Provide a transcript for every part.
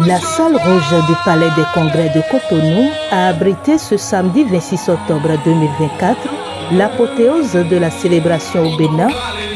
La salle rouge du Palais des Congrès de Cotonou a abrité ce samedi 26 octobre 2024 l'apothéose de la célébration au Bénin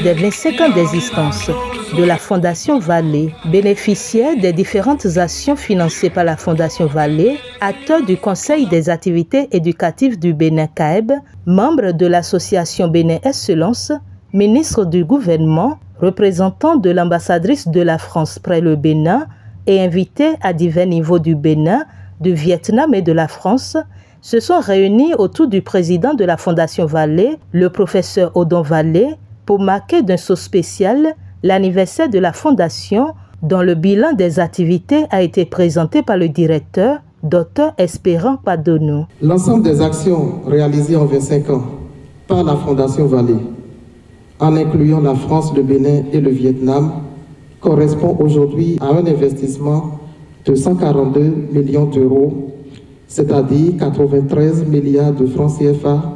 des 25 ans d'existence de la Fondation Vallée, bénéficiaire des différentes actions financées par la Fondation Vallée, acteur du Conseil des activités éducatives du Bénin CAEB, membre de l'association Bénin Excellence, ministre du gouvernement, représentant de l'ambassadrice de la France près le Bénin et invités à divers niveaux du Bénin, du Vietnam et de la France, se sont réunis autour du président de la Fondation Vallée, le professeur Odon Vallée, pour marquer d'un saut spécial l'anniversaire de la Fondation, dont le bilan des activités a été présenté par le directeur, Dr Espérant Padono. L'ensemble des actions réalisées en 25 ans par la Fondation Vallée, en incluant la France, le Bénin et le Vietnam, correspond aujourd'hui à un investissement de 142 millions d'euros, c'est-à-dire 93 milliards de francs CFA.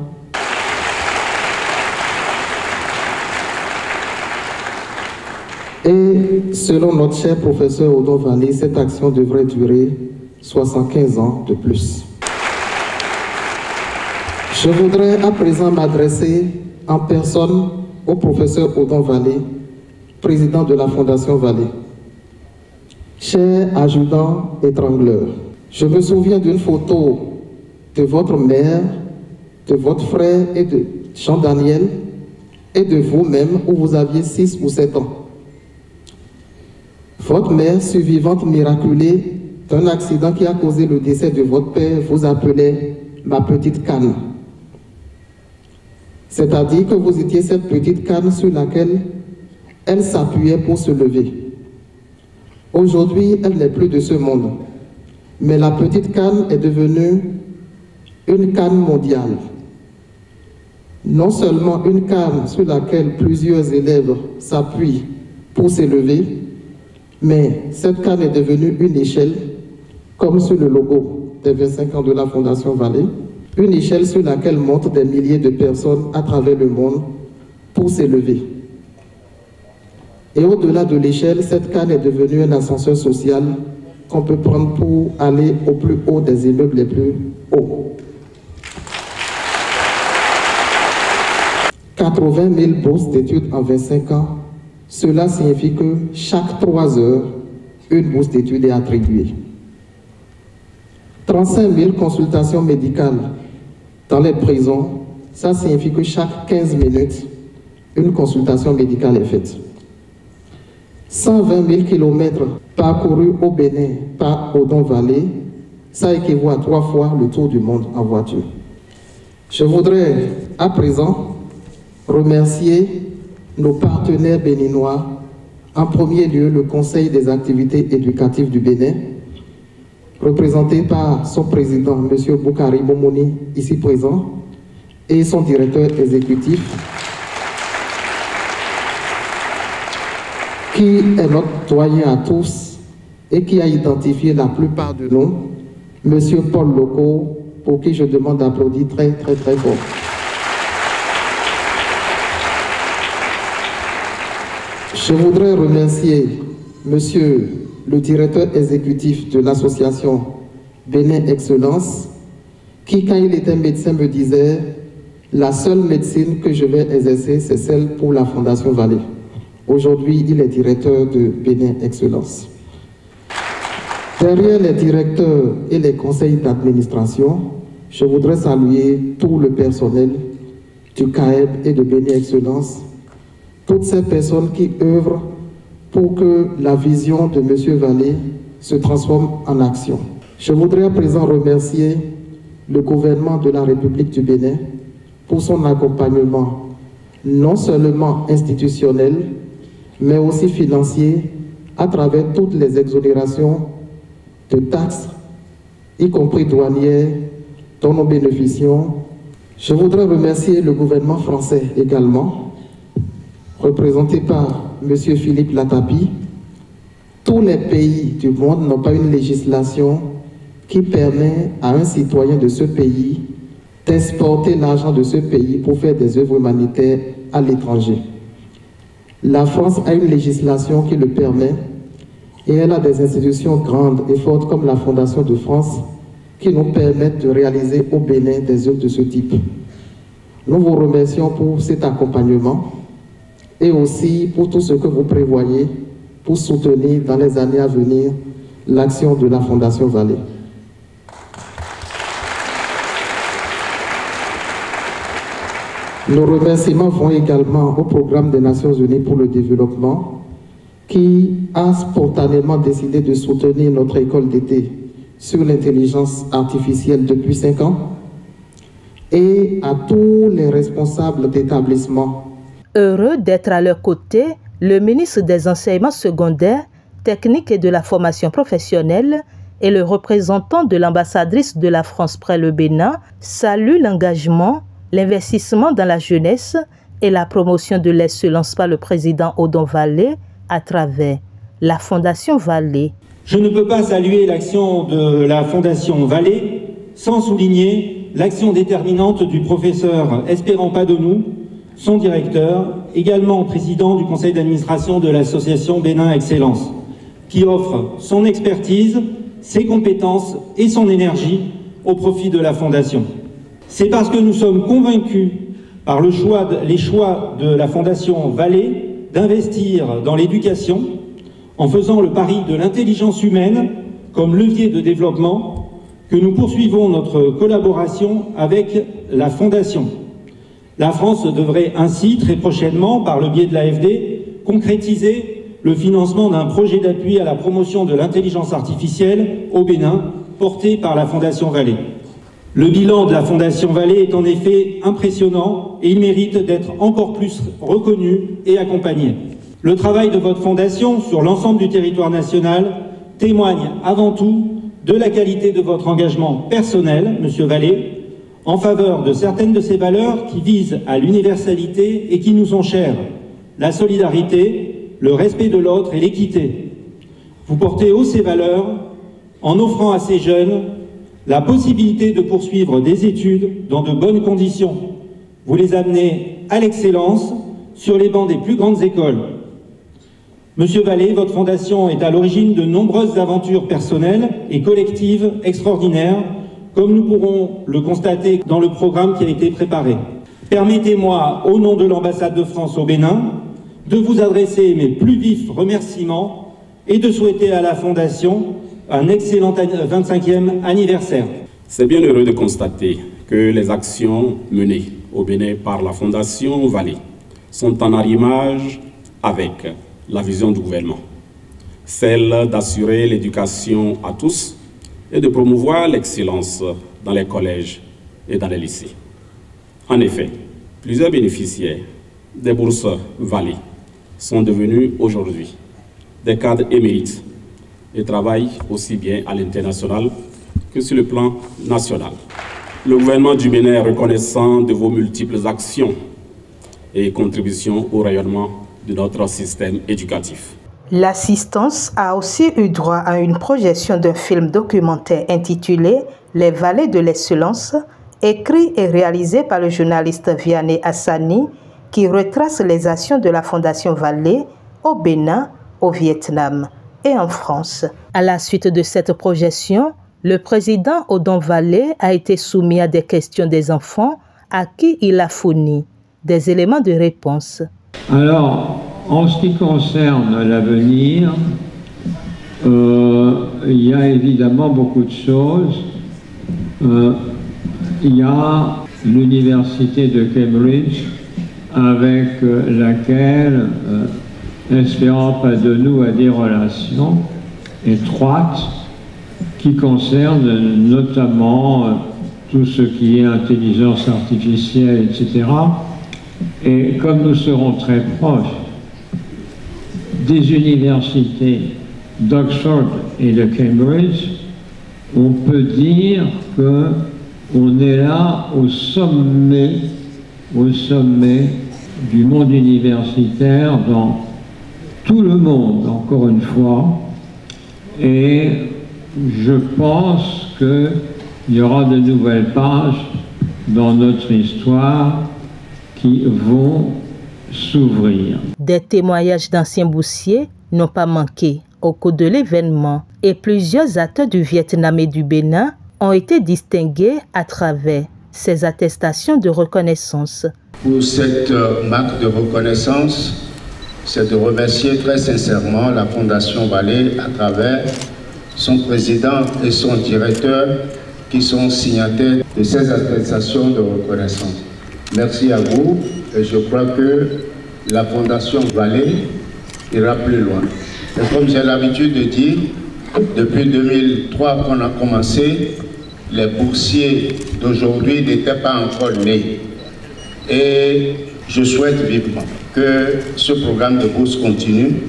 Et selon notre cher professeur Odon Vallée, cette action devrait durer 75 ans de plus. Je voudrais à présent m'adresser en personne au professeur Odon Vallée, président de la Fondation Vallée. Cher adjudant étrangleur, je me souviens d'une photo de votre mère, de votre frère et de Jean-Daniel et de vous-même où vous aviez 6 ou 7 ans. Votre mère, survivante miraculée d'un accident qui a causé le décès de votre père, vous appelait « ma petite canne ». C'est-à-dire que vous étiez cette petite canne sur laquelle elle s'appuyait pour se lever. Aujourd'hui, elle n'est plus de ce monde. Mais la petite canne est devenue une canne mondiale. Non seulement une canne sur laquelle plusieurs élèves s'appuient pour s'élever, mais cette canne est devenue une échelle, comme sur le logo des 25 ans de la Fondation Vallée, une échelle sur laquelle montent des milliers de personnes à travers le monde pour s'élever. Et au-delà de l'échelle, cette canne est devenue un ascenseur social qu'on peut prendre pour aller au plus haut des immeubles les plus hauts. 80 000 bourses d'études en 25 ans, cela signifie que chaque 3 heures, une bourse d'études est attribuée. 35 000 consultations médicales dans les prisons, ça signifie que chaque 15 minutes, une consultation médicale est faite. 120 000 kilomètres parcourus au Bénin par Odon Vallée, ça équivaut à 3 fois le tour du monde en voiture. Je voudrais à présent remercier nos partenaires béninois, en premier lieu le Conseil des activités éducatives du Bénin, représenté par son président, M. Boukari Momoni, ici présent, et son directeur exécutif, qui est notre doyen à tous et qui a identifié la plupart de nous, M. Paul Loco, pour qui je demande d'applaudir très fort. Je voudrais remercier M. le directeur exécutif de l'association Bénin Excellence, qui, quand il était médecin, me disait « La seule médecine que je vais exercer, c'est celle pour la Fondation Vallée ». Aujourd'hui, il est directeur de Bénin Excellence. Derrière les directeurs et les conseils d'administration, je voudrais saluer tout le personnel du CAEB et de Bénin Excellence, toutes ces personnes qui œuvrent pour que la vision de M. Vallée se transforme en action. Je voudrais à présent remercier le gouvernement de la République du Bénin pour son accompagnement, non seulement institutionnel, mais aussi financier, à travers toutes les exonérations de taxes, y compris douanières, dont nous bénéficions. Je voudrais remercier le gouvernement français également, représenté par M. Philippe Latapi. Tous les pays du monde n'ont pas une législation qui permet à un citoyen de ce pays d'exporter l'argent de ce pays pour faire des œuvres humanitaires à l'étranger. La France a une législation qui le permet Et elle a des institutions grandes et fortes comme la Fondation de France qui nous permettent de réaliser au Bénin des œuvres de ce type. Nous vous remercions pour cet accompagnement et aussi pour tout ce que vous prévoyez pour soutenir dans les années à venir l'action de la Fondation Vallée. Nos remerciements vont également au Programme des Nations Unies pour le développement qui a spontanément décidé de soutenir notre école d'été sur l'intelligence artificielle depuis 5 ans et à tous les responsables d'établissements. Heureux d'être à leur côté, le ministre des Enseignements secondaires, techniques et de la formation professionnelle et le représentant de l'ambassadrice de la France près le Bénin saluent l'engagement, l'investissement dans la jeunesse et la promotion de l'excellence par le président Odon Vallée à travers la Fondation Vallée. Je ne peux pas saluer l'action de la Fondation Vallée sans souligner l'action déterminante du professeur Espérant Padonou, son directeur, également président du conseil d'administration de l'association Bénin Excellence, qui offre son expertise, ses compétences et son énergie au profit de la Fondation. C'est parce que nous sommes convaincus par les choix de la Fondation Vallée d'investir dans l'éducation en faisant le pari de l'intelligence humaine comme levier de développement que nous poursuivons notre collaboration avec la Fondation. La France devrait ainsi très prochainement, par le biais de l'AFD, concrétiser le financement d'un projet d'appui à la promotion de l'intelligence artificielle au Bénin, porté par la Fondation Vallée. Le bilan de la Fondation Vallée est en effet impressionnant et il mérite d'être encore plus reconnu et accompagné. Le travail de votre fondation sur l'ensemble du territoire national témoigne avant tout de la qualité de votre engagement personnel, Monsieur Vallée, en faveur de certaines de ces valeurs qui visent à l'universalité et qui nous sont chères, la solidarité, le respect de l'autre et l'équité. Vous portez haut ces valeurs en offrant à ces jeunes la possibilité de poursuivre des études dans de bonnes conditions. Vous les amenez à l'excellence sur les bancs des plus grandes écoles. Monsieur Vallée, votre fondation est à l'origine de nombreuses aventures personnelles et collectives extraordinaires, comme nous pourrons le constater dans le programme qui a été préparé. Permettez-moi, au nom de l'ambassade de France au Bénin, de vous adresser mes plus vifs remerciements et de souhaiter à la Fondation un excellent 25e anniversaire. C'est bien heureux de constater que les actions menées au Bénin par la Fondation Vallée sont en arrimage avec la vision du gouvernement, celle d'assurer l'éducation à tous et de promouvoir l'excellence dans les collèges et dans les lycées. En effet, plusieurs bénéficiaires des bourses Vallée sont devenus aujourd'hui des cadres émérites et travaillent aussi bien à l'international que sur le plan national. Le gouvernement du Bénin est reconnaissant de vos multiples actions et contributions au rayonnement de notre système éducatif. L'assistance a aussi eu droit à une projection d'un film documentaire intitulé « Les vallées de l'excellence », écrit et réalisé par le journaliste Vianney Hassani, qui retrace les actions de la Fondation Vallée au Bénin, au Vietnam et en France. À la suite de cette projection, le président Odon Vallée a été soumis à des questions des enfants à qui il a fourni des éléments de réponse. Alors, en ce qui concerne l'avenir, il y a évidemment beaucoup de choses. Il y a l'université de Cambridge avec laquelle Espérant Padonou a des relations étroites qui concernent notamment tout ce qui est intelligence artificielle, etc. Et comme nous serons très proches des universités d'Oxford et de Cambridge, on peut dire qu'on est là au sommet du monde universitaire dans tout le monde, encore une fois. Et je pense qu'il y aura de nouvelles pages dans notre histoire qui vont s'ouvrir. Des témoignages d'anciens boursiers n'ont pas manqué au cours de l'événement et plusieurs acteurs du Vietnam et du Bénin ont été distingués à travers ces attestations de reconnaissance. Pour cette marque de reconnaissance, c'est de remercier très sincèrement la Fondation Vallée à travers son président et son directeur qui sont signataires de ces attestations de reconnaissance. Merci à vous et je crois que la Fondation Vallée ira plus loin. Et comme j'ai l'habitude de dire, depuis 2003 qu'on a commencé, les boursiers d'aujourd'hui n'étaient pas encore nés. Et je souhaite vivement que ce programme de bourse continue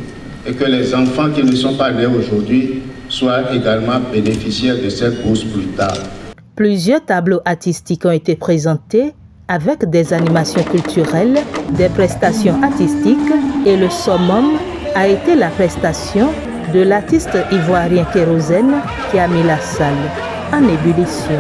et que les enfants qui ne sont pas nés aujourd'hui soient également bénéficiaires de cette bourse plus tard. Plusieurs tableaux artistiques ont été présentés avec des animations culturelles, des prestations artistiques et le summum a été la prestation de l'artiste ivoirien Kérosène qui a mis la salle en ébullition.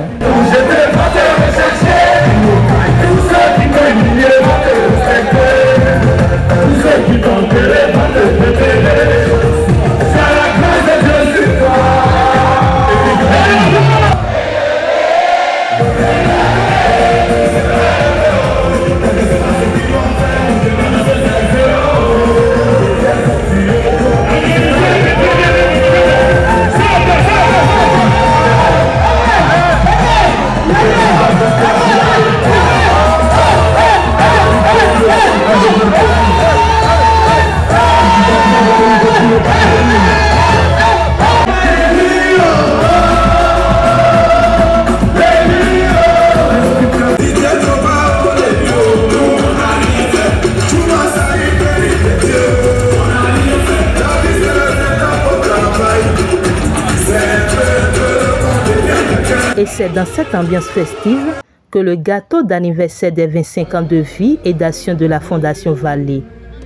Et c'est dans cette ambiance festive que le gâteau d'anniversaire des 25 ans de vie et d'action de la Fondation Vallée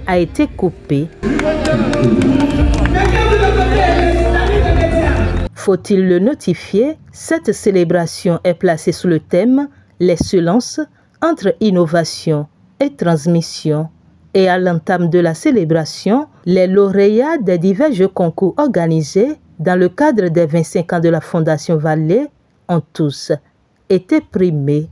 a été coupé. Faut-il le notifier? Cette célébration est placée sous le thème « L'excellence entre innovation et transmission ». Et à l'entame de la célébration, les lauréats des divers jeux concours organisés dans le cadre des 25 ans de la Fondation Vallée ont tous été primés.